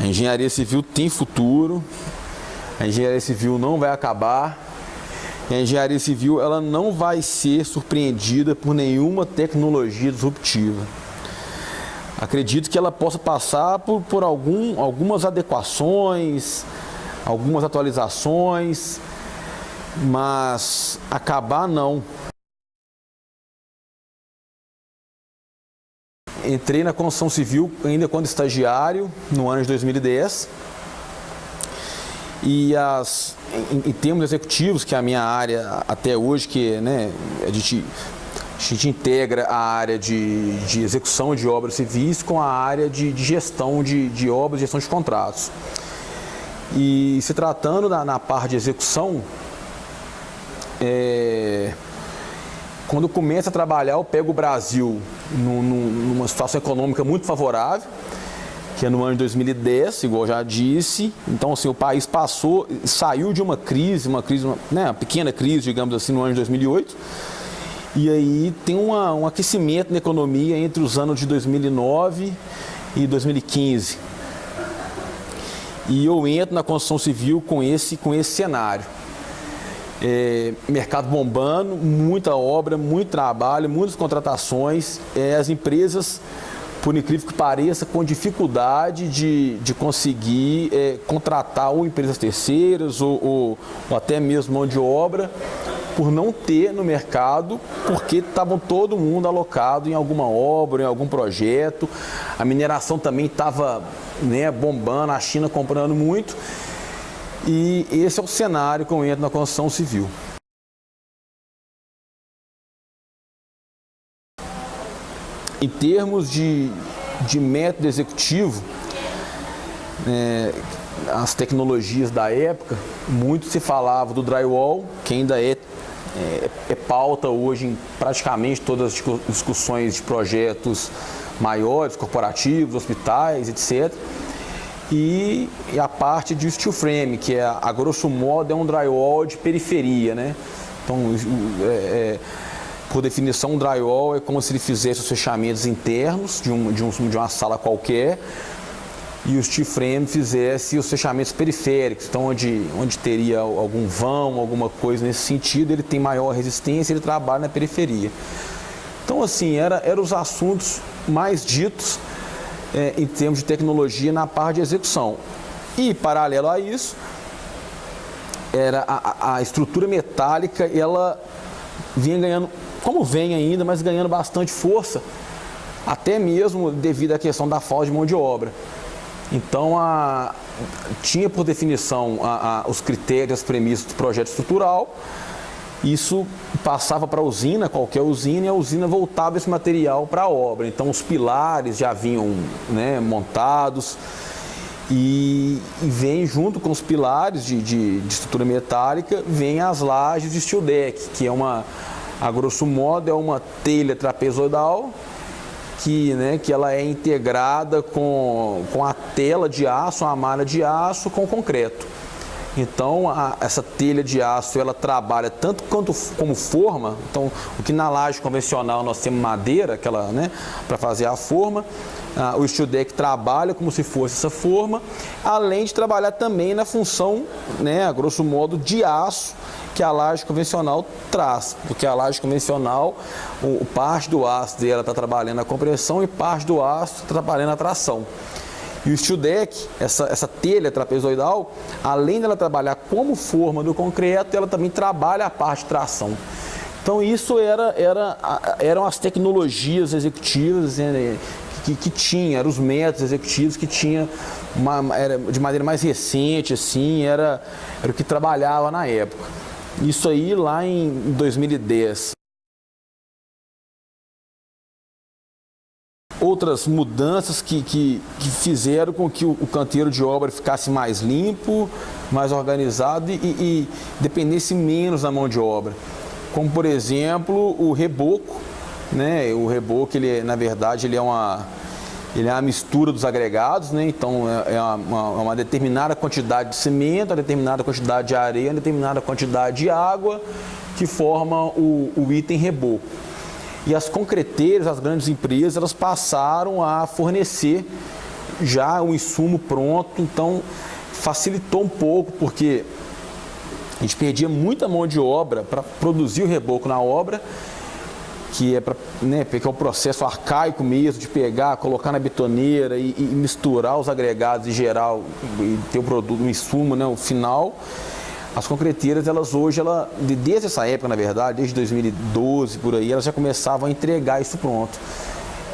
A engenharia civil tem futuro, a engenharia civil não vai acabar, e a engenharia civil ela não vai ser surpreendida por nenhuma tecnologia disruptiva. Acredito que ela possa passar por algumas adequações, algumas atualizações, mas acabar não. Entrei na construção civil ainda quando estagiário, no ano de 2010. E em termos executivos, que é a minha área até hoje, que né, a gente integra a área de execução de obras civis com a área de gestão de obras, gestão de contratos. E se tratando na parte de execução, quando eu começo a trabalhar, eu pego o Brasil numa situação econômica muito favorável, que é no ano de 2010, igual eu já disse. Então, assim, o país saiu de uma crise, né, uma pequena crise, digamos assim, no ano de 2008. E aí tem um aquecimento na economia entre os anos de 2009 e 2015. E eu entro na construção civil com esse cenário. Mercado bombando, muita obra, muito trabalho, muitas contratações, as empresas, por incrível que pareça, com dificuldade de conseguir contratar ou empresas terceiras ou até mesmo mão de obra, por não ter no mercado, porque estavam todo mundo alocado em alguma obra, em algum projeto. A mineração também estava, né, bombando, a China comprando muito. E esse é o cenário que eu entro na construção civil. Em termos de método executivo, as tecnologias da época, muito se falava do drywall, que ainda é pauta hoje em praticamente todas as discussões de projetos maiores, corporativos, hospitais, etc. E a parte de steel frame, que a grosso modo é um drywall de periferia, né? Então, por definição, um drywall é como se ele fizesse os fechamentos internos de uma sala qualquer, e o steel frame fizesse os fechamentos periféricos, então onde teria algum vão, alguma coisa nesse sentido, ele tem maior resistência, ele trabalha na periferia. Então, assim, eram os assuntos mais ditos em termos de tecnologia na parte de execução. E, paralelo a isso, era a estrutura metálica, ela vinha ganhando, como vem ainda, mas ganhando bastante força, até mesmo devido à questão da falta de mão de obra. Então, tinha por definição os critérios, as premissas do projeto estrutural. Isso passava para a usina, qualquer usina, e a usina voltava esse material para a obra. Então, os pilares já vinham, né, montados, e vem junto com os pilares de estrutura metálica, vem as lajes de steel deck, que é a grosso modo, é uma telha trapezoidal, que ela é integrada com a tela de aço, a malha de aço com concreto. Então, essa telha de aço, ela trabalha tanto como forma. Então, o que na laje convencional nós temos madeira, para fazer a forma, o steel deck trabalha como se fosse essa forma, além de trabalhar também na função, né, a grosso modo, de aço, que a laje convencional traz, porque a laje convencional, parte do aço dela está trabalhando a compressão e parte do aço está trabalhando a tração. E o steel deck, essa telha trapezoidal, além dela trabalhar como forma do concreto, ela também trabalha a parte de tração. Então isso eram as tecnologias executivas, né, que tinha, eram os métodos executivos que tinha era de maneira mais recente, assim, era o que trabalhava na época. Isso aí lá em 2010. Outras mudanças que fizeram com que o canteiro de obra ficasse mais limpo, mais organizado e dependesse menos da mão de obra. Como, por exemplo, o reboco, né? O reboco, na verdade, ele é uma mistura dos agregados, né? Então, uma determinada quantidade de cimento, uma determinada quantidade de areia, uma determinada quantidade de água que forma o item reboco. E as concreteiras, as grandes empresas, elas passaram a fornecer já o insumo pronto, então facilitou um pouco, porque a gente perdia muita mão de obra para produzir o reboco na obra, que é, que é o processo arcaico mesmo de pegar, colocar na betoneira e misturar os agregados e gerar e ter o produto, o insumo, né, o final. As concreteiras, elas hoje, desde essa época, na verdade, desde 2012 por aí, elas já começavam a entregar isso pronto.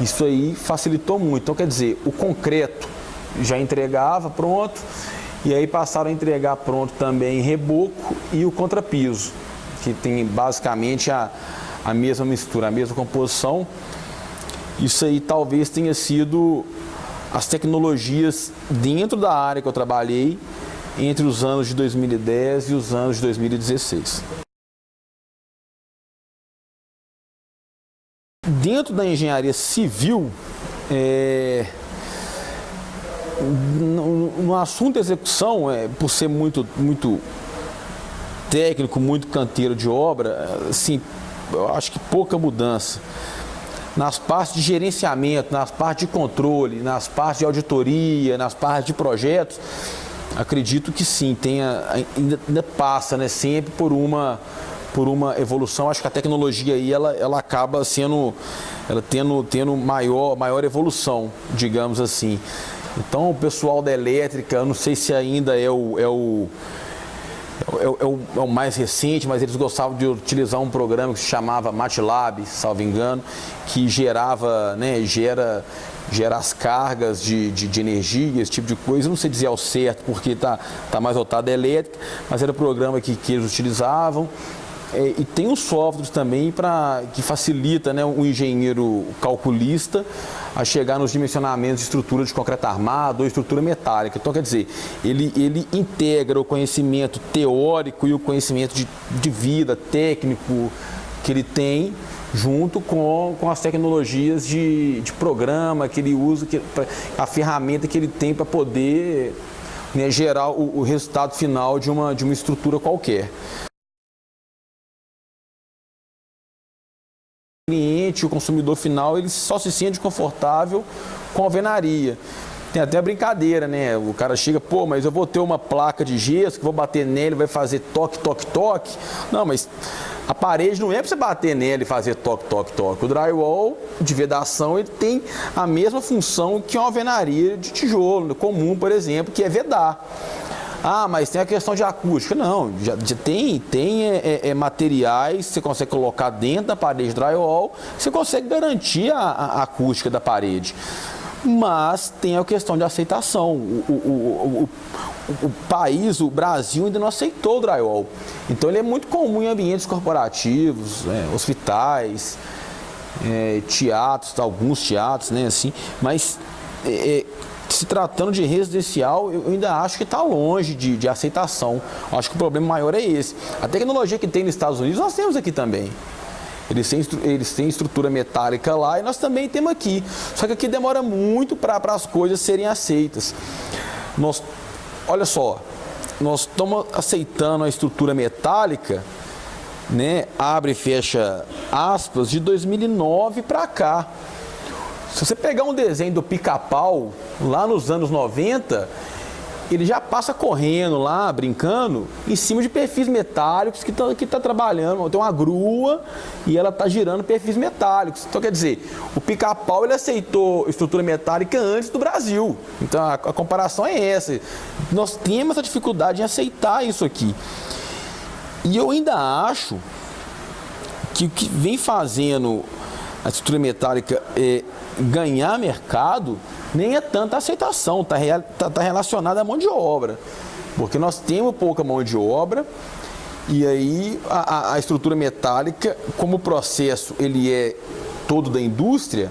Isso aí facilitou muito. Então, quer dizer, o concreto já entregava pronto, e aí passaram a entregar pronto também reboco e o contrapiso, que tem basicamente a mesma mistura, a mesma composição. Isso aí talvez tenha sido as tecnologias dentro da área que eu trabalhei entre os anos de 2010 e os anos de 2016. Dentro da engenharia civil, no assunto execução, por ser muito técnico, muito canteiro de obra, assim, eu acho que pouca mudança. Nas partes de gerenciamento, nas partes de controle, nas partes de auditoria, nas partes de projetos, acredito que sim, ainda passa, né, sempre por uma evolução. Acho que a tecnologia aí, ela acaba tendo maior evolução, digamos assim. Então, o pessoal da elétrica, eu não sei se ainda é o mais recente, mas eles gostavam de utilizar um programa que se chamava MATLAB, salvo engano, que gera as cargas de energia, esse tipo de coisa. Eu não sei dizer ao certo, porque tá mais voltado à elétrica, mas era o programa que eles utilizavam. E tem os softwares também que facilita, né, o engenheiro calculista a chegar nos dimensionamentos de estrutura de concreto armado ou estrutura metálica. Então, quer dizer, ele integra o conhecimento teórico e o conhecimento de vida, técnico que ele tem, junto com as tecnologias de programa que ele usa, a ferramenta que ele tem para poder, né, gerar o resultado final de uma estrutura qualquer. O cliente, o consumidor final, ele só se sente confortável com a alvenaria. Tem até a brincadeira, né? O cara chega, pô, mas eu vou ter uma placa de gesso que vou bater nele, vai fazer toque, toque, toque. Não, mas a parede não é para você bater nele e fazer toque, toque, toque. O drywall de vedação, ele tem a mesma função que uma alvenaria de tijolo comum, por exemplo, que é vedar. Ah, mas tem a questão de acústica. Não, já tem materiais que você consegue colocar dentro da parede de drywall, você consegue garantir a acústica da parede. Mas tem a questão de aceitação. O país, o Brasil, ainda não aceitou o drywall. Então ele é muito comum em ambientes corporativos, hospitais, teatros, alguns teatros, né, assim, mas se tratando de residencial, eu ainda acho que está longe de aceitação. Acho que o problema maior é esse. A tecnologia que tem nos Estados Unidos, nós temos aqui também. Eles têm estrutura metálica lá e nós também temos aqui. Só que aqui demora muito para as coisas serem aceitas. Olha só, nós estamos aceitando a estrutura metálica, né, abre e fecha aspas, de 2009 para cá. Se você pegar um desenho do Pica-Pau, lá nos anos 90, ele já passa correndo lá, brincando, em cima de perfis metálicos que tá trabalhando. Tem uma grua e ela está girando perfis metálicos. Então, quer dizer, o Pica-Pau, ele aceitou estrutura metálica antes do Brasil. Então, a comparação é essa. Nós temos essa dificuldade em aceitar isso aqui. E eu ainda acho que o que vem fazendo a estrutura metálica ganhar mercado nem é tanta aceitação, está relacionada à mão de obra, porque nós temos pouca mão de obra e aí a estrutura metálica, como o processo ele é todo da indústria,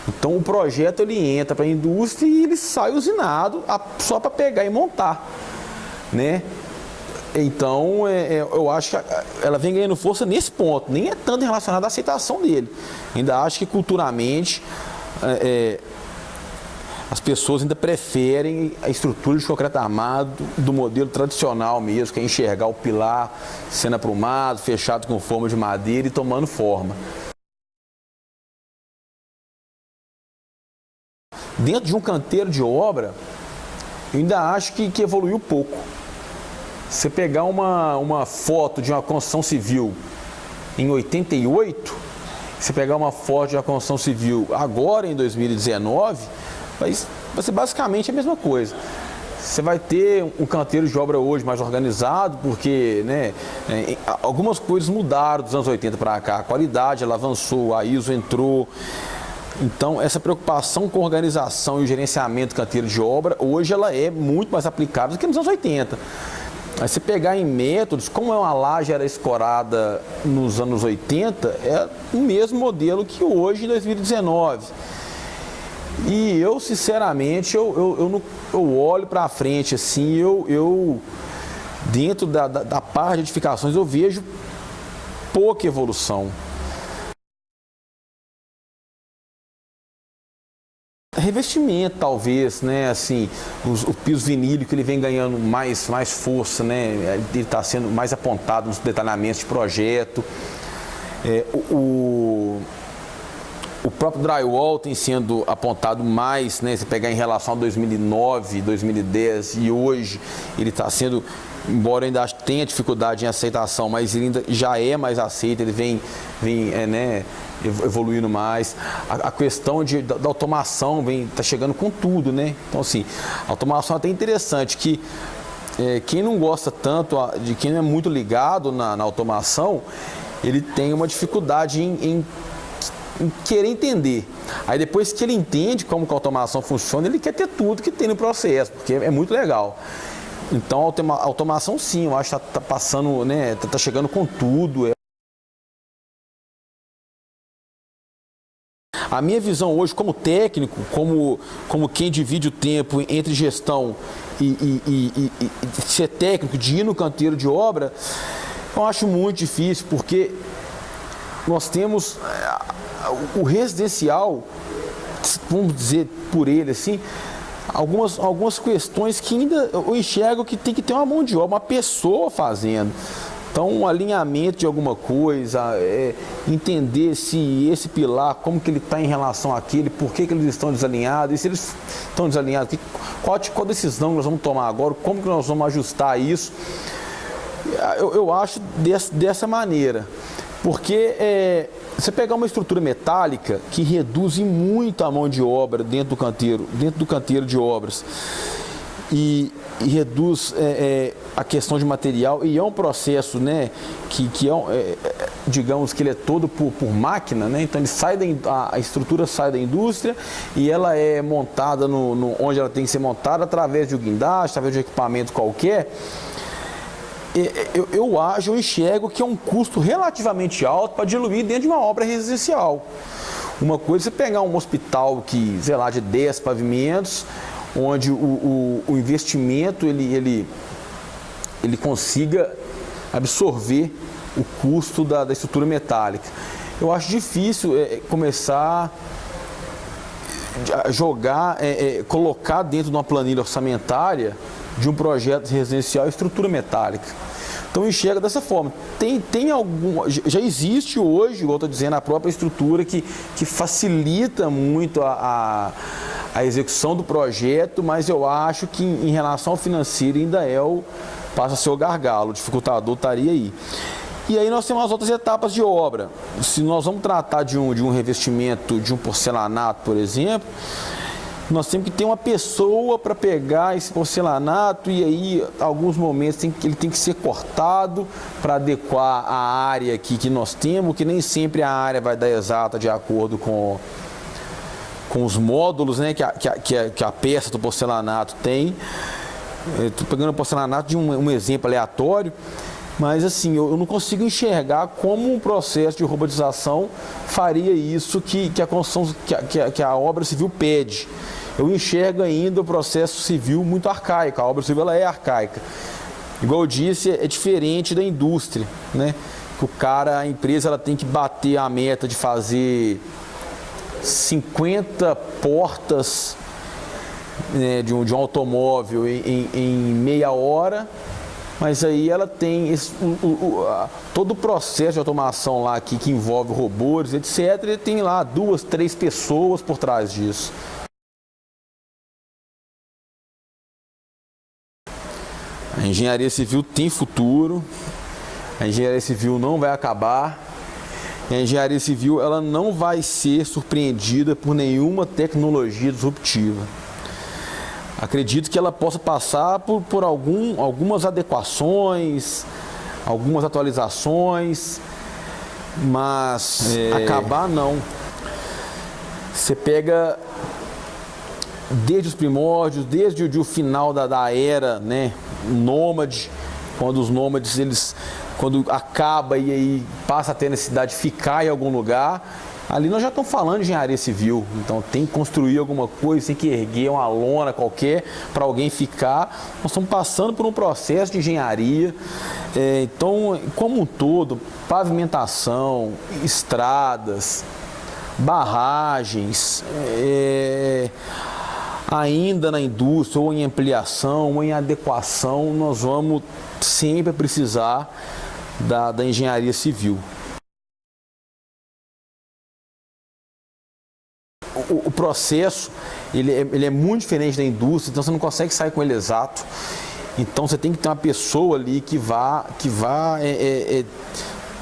então o projeto ele entra para a indústria e ele sai usinado só para pegar e montar, né? Então, eu acho que ela vem ganhando força nesse ponto, nem é tanto relacionada à aceitação dele. Ainda acho que culturalmente as pessoas ainda preferem a estrutura de concreto armado do modelo tradicional mesmo, que é enxergar o pilar sendo aprumado, fechado com forma de madeira e tomando forma. dentro de um canteiro de obra, eu ainda acho que evoluiu pouco. Você pegar uma foto de uma construção civil em 88, você pegar uma foto de uma construção civil agora em 2019, vai ser basicamente a mesma coisa. Você vai ter um canteiro de obra hoje mais organizado, porque, né, algumas coisas mudaram dos anos 80 para cá. A qualidade, ela avançou, a ISO entrou. Então, essa preocupação com a organização e o gerenciamento do canteiro de obra, hoje ela é muito mais aplicável do que nos anos 80. Aí você pegar em métodos, como uma laje era escorada nos anos 80, é o mesmo modelo que hoje em 2019. E eu, sinceramente, eu olho para frente assim, dentro da parte de edificações, eu vejo pouca evolução. Revestimento, talvez, né? Assim, o piso vinílico ele vem ganhando mais força, né? Ele está sendo mais apontado nos detalhamentos de projeto. O próprio drywall tem sendo apontado mais, né? Se pegar em relação a 2009, 2010 e hoje, ele está sendo, embora ainda tenha dificuldade em aceitação, mas ele ainda já é mais aceito, ele vem né, evoluindo mais. A questão da automação está chegando com tudo, né? Então, assim, a automação é até interessante, que quem não gosta tanto, de quem não é muito ligado na automação, ele tem uma dificuldade em querer entender. Aí depois que ele entende como que a automação funciona, ele quer ter tudo que tem no processo, porque é muito legal. Então a automação sim, eu acho que está passando, né, está chegando com tudo. A minha visão hoje como técnico, como quem divide o tempo entre gestão e ser técnico, de ir no canteiro de obra, eu acho muito difícil, porque nós temos o residencial, vamos dizer por ele assim, algumas questões que ainda eu enxergo que tem que ter uma mão de obra, uma pessoa fazendo. Então, um alinhamento de alguma coisa, entender se esse pilar, como que ele está em relação àquele, por que eles estão desalinhados, e se eles estão desalinhados, qual decisão nós vamos tomar agora, como que nós vamos ajustar isso. Eu acho dessa maneira. Porque você pegar uma estrutura metálica que reduz muito a mão de obra dentro do canteiro de obras e reduz a questão de material, e é um processo, né, que digamos que ele é todo por máquina, né? Então ele a estrutura sai da indústria e ela é montada onde ela tem que ser montada através de um guindaste, através de um equipamento qualquer. Eu enxergo que é um custo relativamente alto para diluir dentro de uma obra residencial. Uma coisa é você pegar um hospital que, sei lá, de 10 pavimentos, onde o investimento ele consiga absorver o custo da estrutura metálica. Eu acho difícil começar a jogar, colocar dentro de uma planilha orçamentária de um projeto residencial estrutura metálica. Então eu enxergo dessa forma. Já existe hoje, igual eu estou dizendo, a própria estrutura que facilita muito a execução do projeto, mas eu acho que em relação ao financeiro ainda passa a ser o gargalo, o dificultador estaria aí. E aí nós temos as outras etapas de obra. Se nós vamos tratar de um revestimento de um porcelanato, por exemplo, nós temos que ter uma pessoa para pegar esse porcelanato, e aí, em alguns momentos, ele tem que ser cortado para adequar a área que nós temos, que nem sempre a área vai dar exata de acordo com os módulos, né, que a peça do porcelanato tem. Estou pegando o porcelanato de um exemplo aleatório, mas assim, eu não consigo enxergar como um processo de robotização faria isso que a construção, que a obra civil pede. Eu enxergo ainda o processo civil muito arcaico, a obra civil ela é arcaica. Igual eu disse, é diferente da indústria, né? Que a empresa ela tem que bater a meta de fazer 50 portas, né, de um automóvel em meia hora, mas aí ela tem todo o processo de automação lá que envolve robôs, etc. Ele tem lá 2, 3 pessoas por trás disso. A engenharia civil tem futuro, a engenharia civil não vai acabar, e a engenharia civil ela não vai ser surpreendida por nenhuma tecnologia disruptiva. Acredito que ela possa passar por algumas adequações, algumas atualizações, mas acabar não. Você pega desde os primórdios, desde o final da era, né, nômade, quando os nômades, quando acaba e aí passa a ter necessidade de ficar em algum lugar, ali nós já estamos falando de engenharia civil, então tem que construir alguma coisa, tem que erguer uma lona qualquer para alguém ficar. Nós estamos passando por um processo de engenharia, então, como um todo, pavimentação, estradas, barragens, ainda na indústria, ou em ampliação, ou em adequação, nós vamos sempre precisar da engenharia civil. O processo ele é muito diferente da indústria, então você não consegue sair com ele exato. Então você tem que ter uma pessoa ali que vá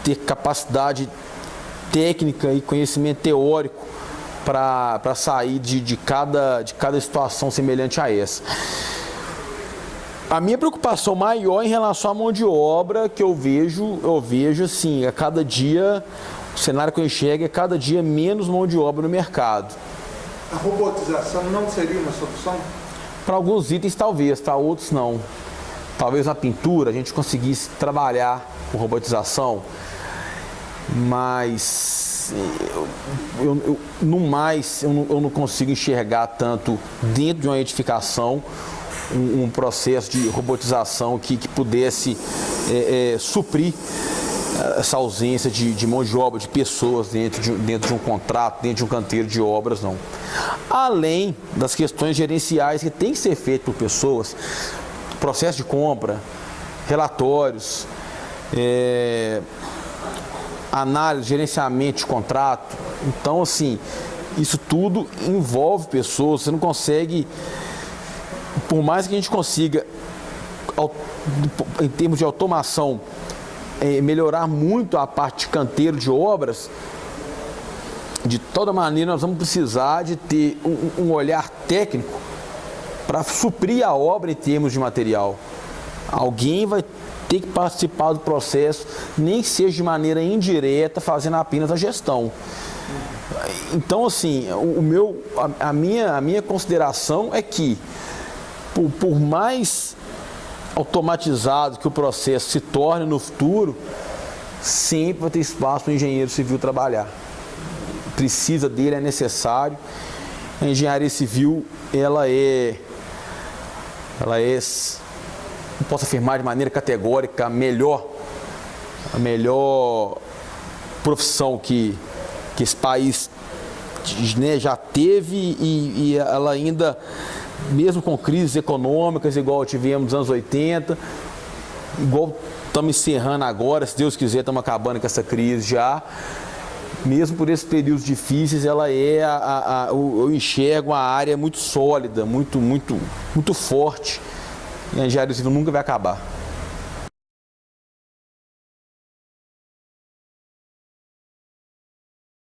ter capacidade técnica e conhecimento teórico para sair de cada situação semelhante a essa. A minha preocupação maior em relação à mão de obra que eu vejo assim, a cada dia, o cenário que eu enxergo é cada dia menos mão de obra no mercado. A robotização não seria uma solução? Para alguns itens talvez, para outros não. Talvez na pintura a gente conseguisse trabalhar com robotização, mas eu não consigo enxergar tanto dentro de uma edificação um processo de robotização que pudesse suprir essa ausência de mão de obra, de pessoas dentro de um contrato, dentro de um canteiro de obras, não. Além das questões gerenciais que tem que ser feito por pessoas, processo de compra, relatórios, análise, gerenciamento de contrato. Então, assim, isso tudo envolve pessoas, você não consegue, por mais que a gente consiga, em termos de automação, melhorar muito a parte de canteiro de obras, de toda maneira nós vamos precisar de ter um olhar técnico para suprir a obra em termos de material. Alguém vai ter que participar do processo, nem que seja de maneira indireta, fazendo apenas a gestão. Então, assim, a minha consideração é que, por mais automatizado que o processo se torne no futuro, sempre vai ter espaço para o engenheiro civil trabalhar. Precisa dele, é necessário. A engenharia civil, ela é, não posso afirmar de maneira categórica, a melhor profissão que esse país, né, já teve, e ela ainda, mesmo com crises econômicas, igual tivemos nos anos 80, igual estamos encerrando agora, se Deus quiser, estamos acabando com essa crise já, mesmo por esses períodos difíceis, ela eu enxergo uma área muito sólida, muito forte, e a engenharia civil nunca vai acabar.